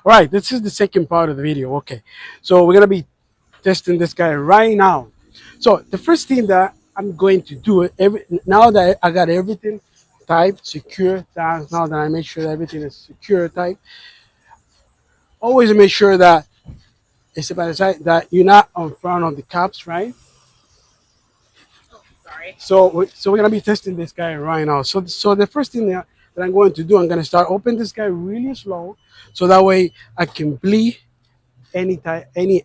All right, this is the second part of the video. Okay, so we're gonna be testing this guy right now. So the first thing that I'm going to do, now that I got everything type secure, now that I make sure that everything is secure type, always make sure that it's by the side that you're not on front of the caps, right? Sorry. So we're gonna be testing this guy right now. So the first thing that I'm going to do, I'm gonna start open this guy really slow, so that way I can bleed any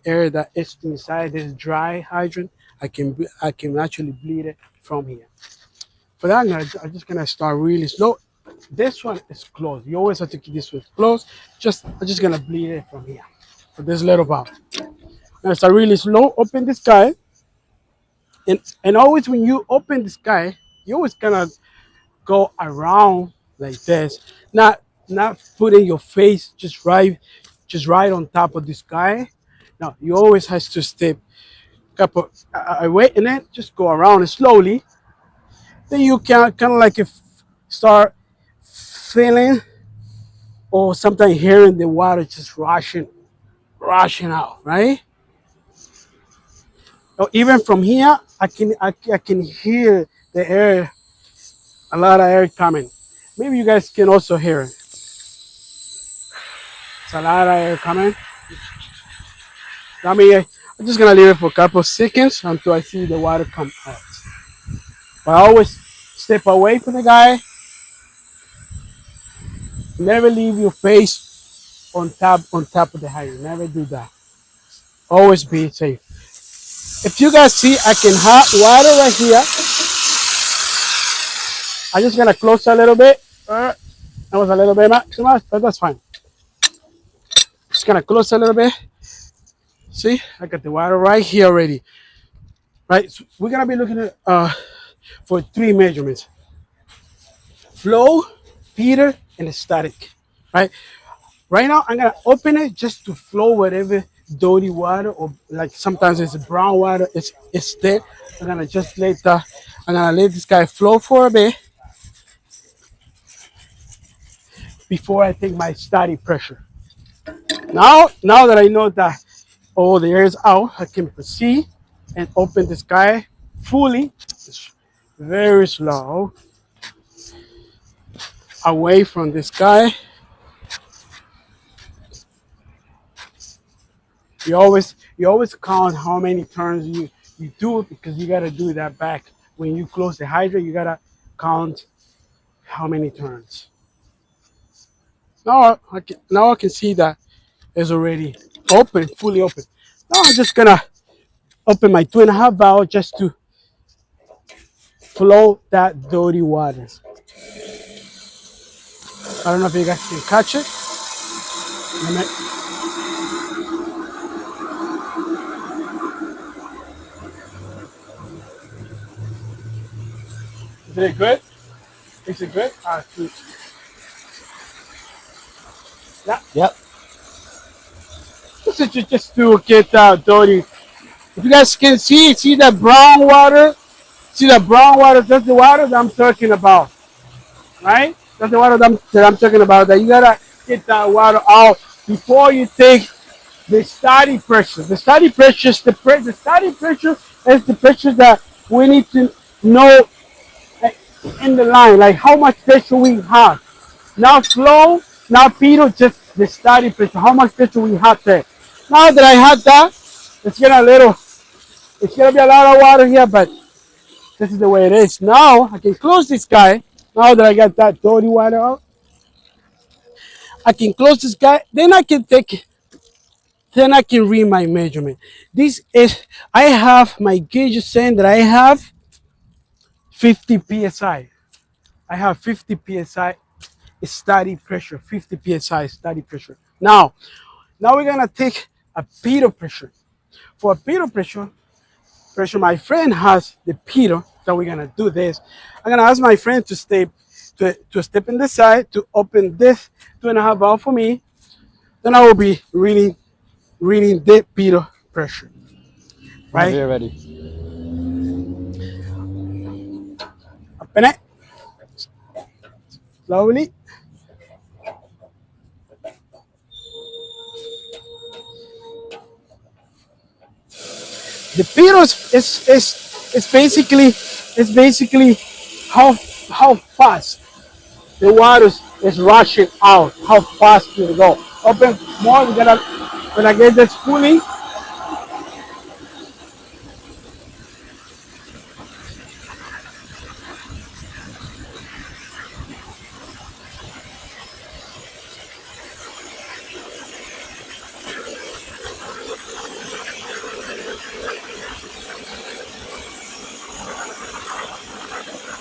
air that is inside this dry hydrant. I can actually bleed it from here. For that, I'm just gonna start really slow. This one is closed. You always have to keep this one closed. I'm just gonna bleed it from here for this little valve. I'm gonna start really slow. Open this guy, and always when you open this guy, you always gonna go around like this, not putting your face just right on top of this guy. No, you always has to step couple away and then just go around and slowly. Then you can kind of like if start feeling or sometimes hearing the water just rushing out, right? Or even from here, I can hear the air, a lot of air coming. Maybe you guys can also hear it. It's a lot of air coming. I mean, I'm just gonna leave it for a couple of seconds until I see the water come out. But I always step away from the guy. Never leave your face on top of the hydrant. Never do that. Always be safe. If you guys see, I can hot water right here. I'm just gonna close a little bit. That was a little bit maximum, but that's fine. Just gonna close a little bit. See, I got the water right here already. Right, so we're gonna be looking at for three measurements: flow, Peter, and static. Right. Right now, I'm gonna open it just to flow whatever dirty water or like sometimes it's brown water. It's there. I'm gonna just let that. I'm gonna let this guy flow for a bit before I take my static pressure. Now that I know that all the air is out, I can proceed and open this guy fully, just very slow, away from this guy. You always count how many turns you do because you gotta do that back. When you close the hydrant, you gotta count how many turns. Now I can see that it's already open, fully open. Now I'm just gonna open my 2.5 valve just to flow that dirty water. I don't know if you guys can catch it. Is it good? Is it good? Yeah. Yep. This is just to get dirty. If you guys can see that brown water? See that brown water? That's the water that I'm talking about, right? That's the water that I'm talking about. That you gotta get that water out before you take the steady pressure. The steady pressure is the steady pressure is the pressure that we need to know in the line, like how much pressure we have. Now flow, now Peter, just the steady pressure. How much pressure we have there. Now that I have that, it's gonna be a lot of water here, but this is the way it is. Now I can close this guy. Now that I got that dirty water out, I can close this guy. Then I can read my measurement. This is, I have my gauge saying that I have 50 psi. I have 50 psi steady pressure, 50 psi steady pressure. Now we're gonna take a pitot pressure. For a pitot pressure, my friend has the pitot that we're gonna do this. I'm gonna ask my friend to step in the side to open this 2.5 valve for me. Then I will be reading the pitot pressure. Whenever Right? you're ready. Open it slowly. The pitot is basically how how fast the water is rushing out, how fast you go. Open more, we're gonna when I get this spooling.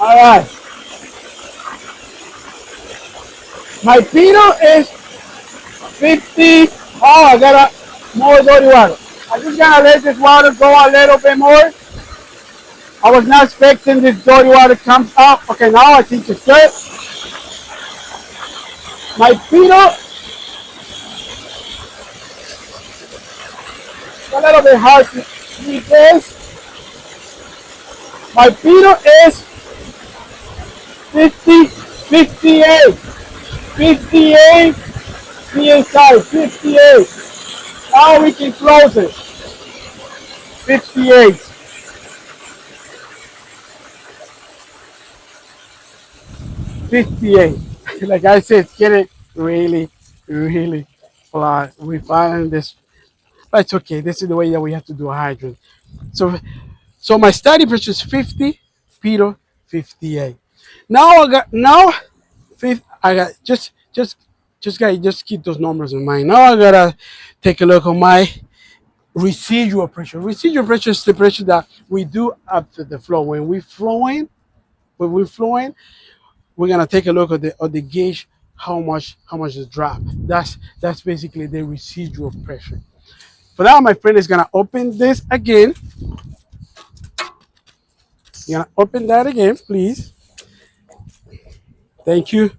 All right, my pitot is 50. Oh, I got a more dirty water. I'm just gonna let this water go a little bit more. I was not expecting this dirty water comes up. Okay, now I think it's good. My peanut, a little bit hard to read this. My peanut is 50, 58, 58 psi, 58. Now we can close it. 58, 58. Like I said, it's getting really, really flat. We find this, but it's okay. This is the way that we have to do a hydrant. So, so my study pressure is 50, Peter 58. Now I got just keep those numbers in mind. Now I gotta take a look at my residual pressure. Residual pressure is the pressure that we do after the flow. When we're flowing, we're gonna take a look at the gauge how much is drop. That's basically the residual pressure. For now, my friend is gonna open this again. You're gonna open that again, please. Thank you.